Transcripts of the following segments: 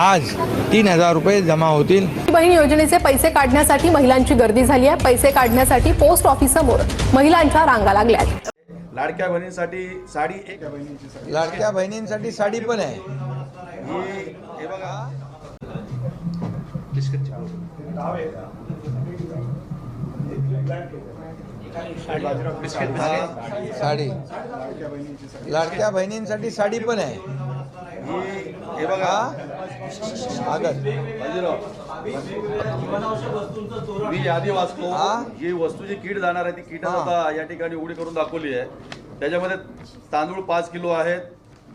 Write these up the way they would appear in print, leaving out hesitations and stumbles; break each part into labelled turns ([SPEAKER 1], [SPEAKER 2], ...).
[SPEAKER 1] आज 3,000 रुपये जमा होतील।
[SPEAKER 2] बहीण योजनेचे पैसे काढण्यासाठी महिलांची गर्दी झाली आहे। पैसे काढण्यासाठी पोस्ट ऑफिससमोर महिलांच्या रांगा लागल्यात।
[SPEAKER 3] लाडक्या बहिणींसाठी साडी एक
[SPEAKER 1] लाडक्या बहिणींसाठी साडी पण आहे।
[SPEAKER 3] हे बघा
[SPEAKER 1] साडी लाडक्या बहिणींसाठी साडी पण आहे।
[SPEAKER 3] हे बघा मी यादी वाचतो। ही वस्तू जी किट जाणार आहे ती किट आता या ठिकाणी उघडी करून दाखवली आहे। त्याच्यामध्ये तांदूळ 5 किलो आहेत,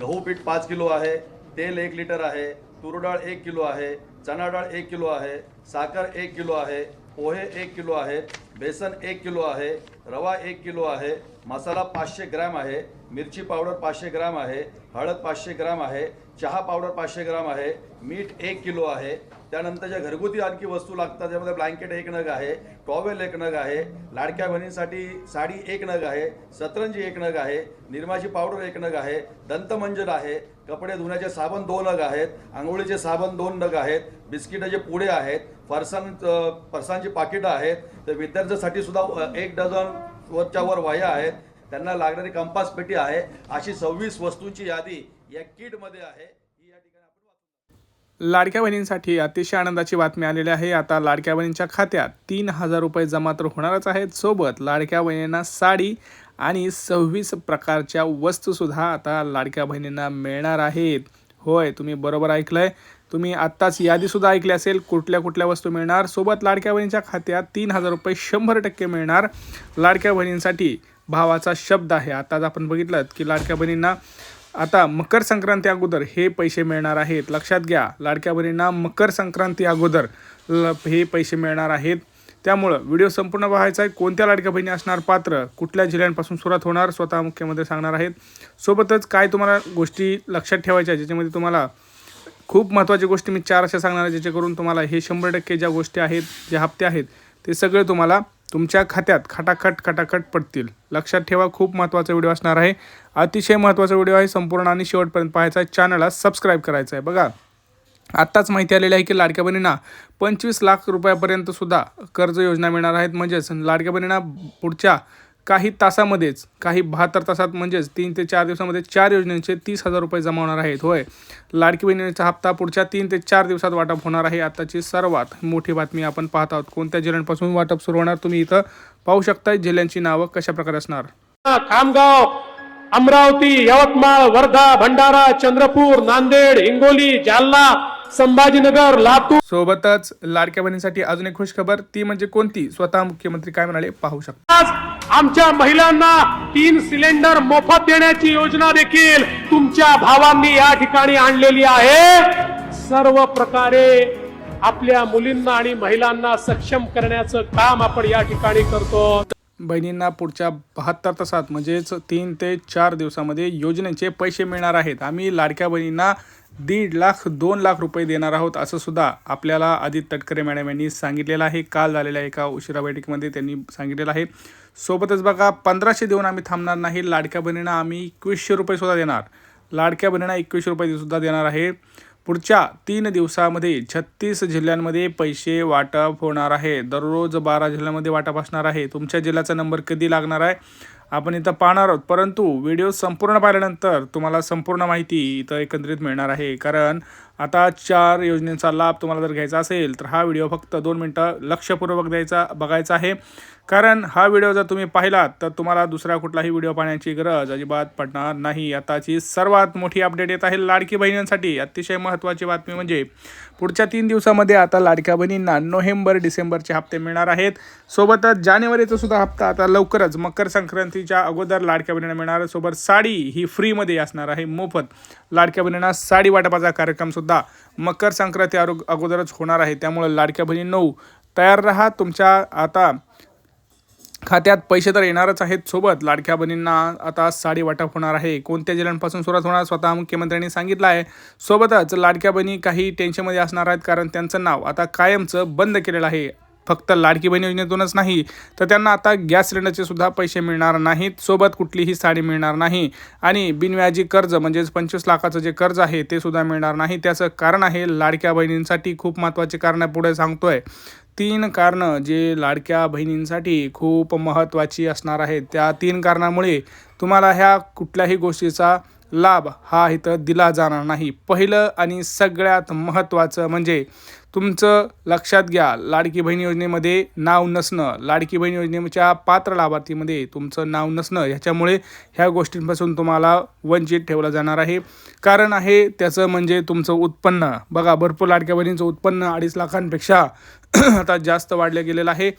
[SPEAKER 3] गहू पीठ 5 किलो आहे, तेल 1 लिटर आहे, तूर डाळ 1 किलो आहे, चणा डाळ 1 किलो आहे, साखर 1 किलो आहे, पोहे 1 किलो आहेत, बेसन 1 किलो आहे, रवा 1 किलो आहे, मसाला 500 ग्रॅम आहे, मिरची पावडर 500 ग्रॅम आहे, हळद 500 ग्रॅम आहे, चहा पावडर 500 ग्रॅम आहे, मीठ 1 किलो आहे। त्यानंतर ज्या घरगुती आणखी वस्तू लागतात त्यामध्ये ब्लँकेट 1 नग आहे, टॉवेल 1 नग आहे, लाडक्या बहिणींसाठी साडी 1 नग आहे, सतरंजी 1 नग आहे, निरमाची पावडर 1 नग आहे, दंतमंजन आहे, कपडे धुण्याचे साबण 2 नग आहेत, आंघोळीचे साबण 2 नग आहेत, बिस्किटाचे पुडे आहेत, फरसांची पाकिटं आहेत। तर विद्यार्थ्यांसाठी सुद्धा 1 डझन वरच्या वर वह्या आहेत, त्यांना लागणारी कंपास पेटी आहे। अशी 26 वस्तूंची यादी या किटमध्ये आहे।
[SPEAKER 4] लाडक्या बहिणींसाठी अतिशय आनंदाची बातमी आलेली आहे। आता लाडक्या बहिणींच्या खात्यात 3,000 रुपये जमा तर होणारच आहेत। सोबत लाडक्या बहिणींना साडी आणि 26 प्रकारच्या वस्तूसुद्धा आता लाडक्या बहिणींना मिळणार आहेत। होय, तुम्ही बरोबर ऐकलंय। तुम्ही आत्ताच यादीसुद्धा ऐकली असेल कुठल्या कुठल्या वस्तू मिळणार। सोबत लाडक्या बहिणींच्या खात्यात 3,000 रुपये 100% मिळणार। लाडक्या बहिणींसाठी भावाचा शब्द आहे। आताच आपण बघितलं की लाडक्या बहिणींना आता मकर संक्रांती अगोदर हे पैसे मिळणार आहेत। लक्षात घ्या, लाडक्या बहिणींना मकर संक्रांती अगोदर हे पैसे मिळणार आहेत। त्यामुळं व्हिडिओ संपूर्ण पाहायचा आहे। कोणत्या लाडक्या बहिणी असणार पात्र, कुठल्या जिल्ह्यांपासून सुरुवात होणार, स्वतः मुख्यमंत्री सांगणार आहेत। सोबतच काय तुम्हाला गोष्टी लक्षात ठेवायच्या ज्याच्यामध्ये तुम्हाला खूप महत्त्वाची गोष्टी मी 4 अशा सांगणार आहे ज्याच्याकरून तुम्हाला हे 100% ज्या गोष्टी आहेत, जे हप्ते आहेत ते सगळे तुम्हाला तुमच्या खात्यात खटाखट पडतील। लक्षात ठेवा, खूप महत्त्वाचा व्हिडिओ असणार आहे। अतिशय महत्त्वाचा व्हिडिओ आहे। संपूर्ण आणि शेवटपर्यंत पाहायचा आहे। चॅनलला सबस्क्राईब करायचं आहे। बघा, आत्ताच माहिती आलेली आहे की लाडक्या बहिणींना 25 लाख रुपयापर्यंत सुद्धा कर्ज योजना मिळणार आहेत। म्हणजेच लाडक्या बहिणींना पुढच्या काही तासामध्येच, काही 72 तासात म्हणजेच 3 ते 4 दिवसामध्ये 4 योजनेचे 30,000 रुपये जमा होणार आहेत। होय, लाडकी बहिणीचा हप्ता पुढच्या 3 ते 4 दिवसात वाटप होणार आहे। आताची सर्वात मोठी बातमी आपण पाहत आहोत। कोणत्या जिल्ह्यांपासून वाटप सुरू होणार तुम्ही इथं पाहू शकता। जिल्ह्यांची नावं कशा प्रकारे असणार।
[SPEAKER 5] खामगाव, अमरावती, यवतमाळ, वर्धा, भंडारा, चंद्रपूर, नांदेड, हिंगोली, जालना, संभाजीनगर, लातूर।
[SPEAKER 4] सोबतच लाडक्या बहिणींसाठी अजून एक खुश खबर, ती म्हणजे कोणती, स्वतः मुख्यमंत्री काय म्हणाले पाहू शकता।
[SPEAKER 5] आमच्या महिलांना 3 सिलेंडर मोफत देण्याची योजना देखील तुमच्या भावांनी या ठिकाणी आणलेली आहे। सर्व प्रकारे आपल्या मुलींना आणि महिलांना सक्षम करण्याचं काम आपण या ठिकाणी करतो।
[SPEAKER 4] बहिणींना पुढच्या 72 तासात म्हणजेच 3 ते 4 दिवसामध्ये योजनेचे पैसे मिळणार आहेत। आम्ही लाडक्या बहिणींना 1.5 लाख 2 लाख रुपये देणार आहोत असं सुद्धा आपल्याला आदित्य तटकरे मॅडम यांनी सांगितलेलं आहे। काल झालेल्या एका उशिरा बैठकीमध्ये त्यांनी सांगितलेलं आहे। सोबतच बघा, 1500 देऊन आम्ही थांबणार नाही। लाडक्या बहिणींना आम्ही 2100 रुपये सुद्धा देणार। लाडक्या बहिणींना 2100 रुपये सुद्धा देणार आहे। पुढच्या 3 दिवसामध्ये 36 जिल्ह्यांमध्ये पैसे वाटप होणार आहे। दररोज 12 जिल्ह्यांमध्ये वाटप असणार आहे। तुमच्या जिल्ह्याचा नंबर कधी लागणार आहे आपण इथं पाहणार आहोत, परंतु व्हिडिओ संपूर्ण पाहिल्यानंतर तुम्हाला संपूर्ण माहिती इथं एकत्रित मिळणार आहे। कारण आता 4 योजनेचा लाभ तुम्हाला जर घ्यायचा असेल तर हा व्हिडिओ फक्त 2 मिनिटं लक्षपूर्वक बघायचा आहे। कारण हा व्हिडिओ जर तुम्ही पाहिलात तर तुम्हाला दुसरा कुठलाही व्हिडिओ पाहण्याची गरज अजिबात पडणार नाही। आताची सर्वात मोठी अपडेट येत आहे लाडकी बहिणींसाठी। अतिशय महत्त्वाची बातमी म्हणजे पुढच्या 3 दिवसामध्ये आता लाडक्या बहिणींना नोव्हेंबर डिसेंबरचे हप्ते मिळणार आहेत। सोबतच जानेवारीचा सुद्धा हप्ता आता लवकरच मकर संक्रांतीच्या अगोदर लाडक्या बहिणींना मिळणार। सोबत साडी ही फ्रीमध्ये असणार आहे, मोफत। लाडक्या बहिणींना साडी वाटपाचा कार्यक्रम सुद्धा मकर संक्रांती अगोदरच होणार आहे। त्यामुळे लाडक्या बहिणींनो तयार राहा। तुमच्या आता खात्यात पैसे तर येणारच आहेत। सोबत लाडक्या बहिणींना आता साडी वाटप होणार आहे। कोणत्या जिल्ह्यांपासून सुरुवात होणार स्वतः मुख्यमंत्र्यांनी सांगितलं आहे। सोबतच लाडक्या बहिणी काही टेन्शनमध्ये असणार आहेत कारण त्यांचं नाव आता कायमचं बंद केलेलं आहे। फक्त लाडकी बहीण योजनेतूनच नाही तर त्यांना आता गॅस सिलेंडरचे सुद्धा पैसे मिळणार नाहीत, सोबत कुठलीही साडी मिळणार नाही आणि बिनव्याजी कर्ज म्हणजेच 25 लाखाचं जे कर्ज आहे ते सुद्धा मिळणार नाही. त्याचं कारण आहे लाडक्या बहिणींसाठी खूप महत्त्वाचे कारण पुढे सांगतोय. 3 कारणं जे लाडक्या बहिणींसाठी खूप महत्त्वाची असणार आहेत. त्या 3 कारणामुळे तुम्हाला ह्या कुठल्याही गोष्टीचा लाभ हा इथं दिला जाणार नाही. पहिलं आणि सगळ्यात महत्त्वाचं म्हणजे तुमचं लक्षात घ्या, लाडकी बहीण योजनेमध्ये नाव नसणं, लाडकी बहीण योजनेच्या पात्र लाभार्थीमध्ये तुमचं नाव नसणं, ह्याच्यामुळे ह्या गोष्टींपासून तुम्हाला वंचित ठेवलं जाणार आहे. कारण आहे त्याचं म्हणजे तुमचं उत्पन्न. बघा, भरपूर लाडक्या बहिणींचं उत्पन्न 2.5 लाखांपेक्षा आता जास्त वाढलं गेलेलं आहे.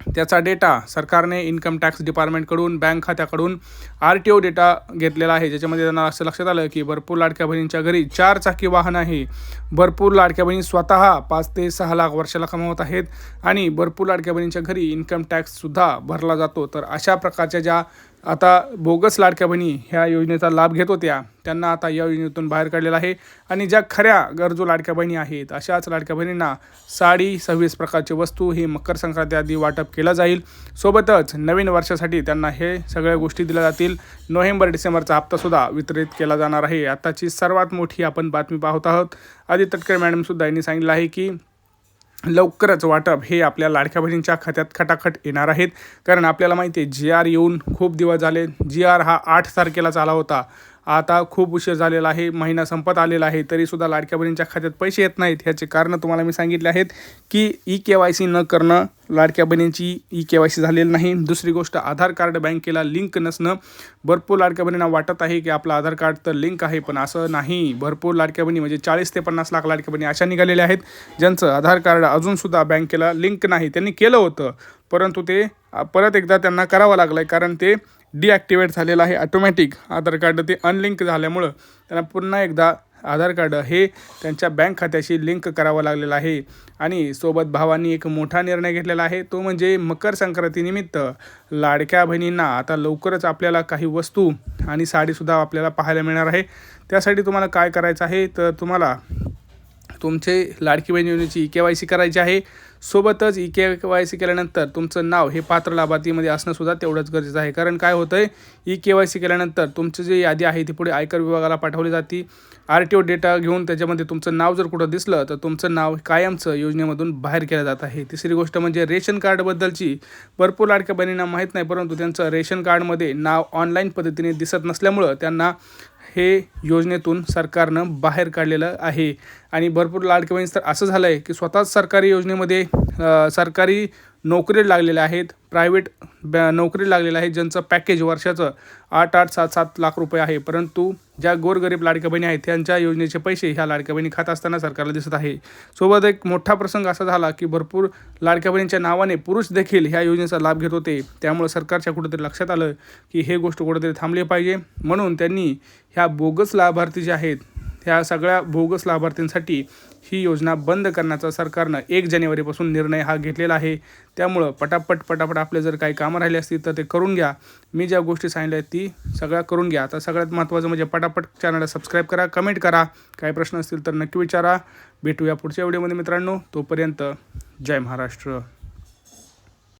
[SPEAKER 4] त्याचा डेटा सरकारने इन्कम टॅक्स डिपार्टमेंटकडून, बँक खात्याकडून RTO डेटा घेतलेला आहे, ज्याच्यामध्ये त्यांना असं लक्षात आलं की भरपूर लाडक्या बहिणींच्या घरी 4 चाकी वाहन आहे. भरपूर लाडक्या बहिणी स्वतः 5 ते 6 लाख वर्षाला कमवत आहेत आणि भरपूर लाडक्या बहिणींच्या घरी इन्कम टॅक्ससुद्धा भरला जातो. तर अशा प्रकारच्या ज्या आता बोगस लाडक्या बहिणी ह्या योजनेचा लाभ घेत होत्या त्यांना आता या योजनेतून बाहेर काढलेलं आहे आणि ज्या खऱ्या गरजू लाडक्या बहिणी आहेत अशाच लाडक्या बहिणींना साडी, 26 प्रकारची वस्तू ही मकर संक्रांती आधी वाटप केलं जाईल. सोबतच नवीन वर्षासाठी त्यांना हे सगळ्या गोष्टी दिल्या जातील. नोव्हेंबर-डिसेंबरचा हप्तासुद्धा वितरित केला जाणार आहे. आताची सर्वात मोठी आपण बातमी पाहत आहोत. आदित्य तटकरे मॅडमसुद्धा यांनी सांगितलं आहे की लवकरच वाटप हे आपल्या लाडक्या बहिणींच्या खात्यात खटाखट येणार आहेत. कारण आपल्याला माहिती आहे GR येऊन खूप दिवस झाले. GR हा 8 तारखेलाच आला होता. आता खूप उशीर झालेला आहे, महिना संपत आलेला आहे, तरीसुद्धा लाडक्या बहिणींच्या खात्यात पैसे येत नाहीत. ह्याचे कारणं तुम्हाला मी सांगितले आहेत की EKYC न करणं, लाडक्या बहिणींची EKYC झालेली नाही. दुसरी गोष्ट, आधार कार्ड बँकेला लिंक नसणं. भरपूर लाडक्या बहिणींना वाटत आहे की आपलं आधार कार्ड तर लिंक आहे, पण असं नाही. भरपूर लाडक्या बहिणी म्हणजे 40 ते 50 लाख लाडक्या बहिणी अशा निघालेल्या आहेत ज्यांचं आधार कार्ड अजूनसुद्धा बँकेला लिंक नाही. त्यांनी केलं होतं परंतु ते परत एकदा त्यांना करावं लागलं आहे, कारण ते डिॲक्टिवेट झालेलं आहे ऑटोमॅटिक आधार कार्ड. ते अनलिंक झाल्यामुळं त्यांना पुन्हा एकदा आधार कार्ड हे त्यांच्या बँक खात्याशी लिंक करावं लागलेलं आहे. आणि सोबत भावांनी एक मोठा निर्णय घेतलेला आहे, तो म्हणजे मकर संक्रांतीनिमित्त लाडक्या बहिणींना आता लवकरच आपल्याला काही वस्तू आणि साडीसुद्धा आपल्याला पाहायला मिळणार आहे. त्यासाठी तुम्हाला काय करायचं आहे तर तुम्हाला तुमचे लाडकी बहीण योजनेची EKYC करायची आहे. सोबतच EKYC केल्यानंतर तुमचं नाव हे पात्र लाभार्थीमध्ये असणंसुद्धा तेवढंच गरजेचं आहे. कारण काय होतं आहे, EKYC केल्यानंतर तुमची जी यादी आहे ती पुढे आयकर विभागाला पाठवली जाते. RTO डेटा घेऊन त्याच्यामध्ये तुमचं नाव जर कुठं दिसलं तर तुमचं नाव कायमचं योजनेमधून बाहेर केलं जात आहे. तिसरी गोष्ट म्हणजे रेशन कार्डबद्दलची भरपूर लाडक्या बहिणींना माहीत नाही, परंतु त्यांचं रेशन कार्डमध्ये नाव ऑनलाईन पद्धतीने दिसत नसल्यामुळं त्यांना हे योजनेतून सरकारनं बाहेर काढलेलं आहे. आणि भरपूर लाडक्या बहिणी तर असं झालं आहे की स्वतःच सरकारी योजनेमध्ये सरकारी नोकरी लागलेल्या आहेत, प्रायव्हेट नोकरी लागलेल्या आहेत, ज्यांचं पॅकेज वर्षाचं 8-8, 7-7 लाख रुपये आहे. परंतु ज्या गोरगरीब लाडक्या बहिणी आहेत त्यांच्या योजनेचे पैसे ह्या लाडक्या बहिणी खात असताना सरकारला दिसत आहे. सोबत एक मोठा प्रसंग असा झाला की भरपूर लाडक्या बहिणींच्या नावाने पुरुष देखील ह्या योजनेचा लाभ घेत होते. त्यामुळे सरकारच्या कुठेतरी लक्षात आलं की हे गोष्ट कुठेतरी थांबली पाहिजे. म्हणून त्यांनी ह्या बोगस लाभार्थी जे आहेत ह्या सगळ्या बोगस लाभार्थींसाठी ही योजना बंद करण्याचा सरकारनं 1 जानेवारीपासून निर्णय हा घेतलेला आहे. त्यामुळं पटापट आपले जर काही कामं राहिली असतील तर ते करून घ्या. मी ज्या गोष्टी सांगितल्या आहेत ती सगळ्या करून घ्या. आता सगळ्यात महत्त्वाचं म्हणजे पटापट चॅनलला सबस्क्राईब करा, कमेंट करा, काही प्रश्न असतील तर नक्की विचारा. भेटूया पुढच्या व्हिडिओमध्ये मित्रांनो. तोपर्यंत जय महाराष्ट्र.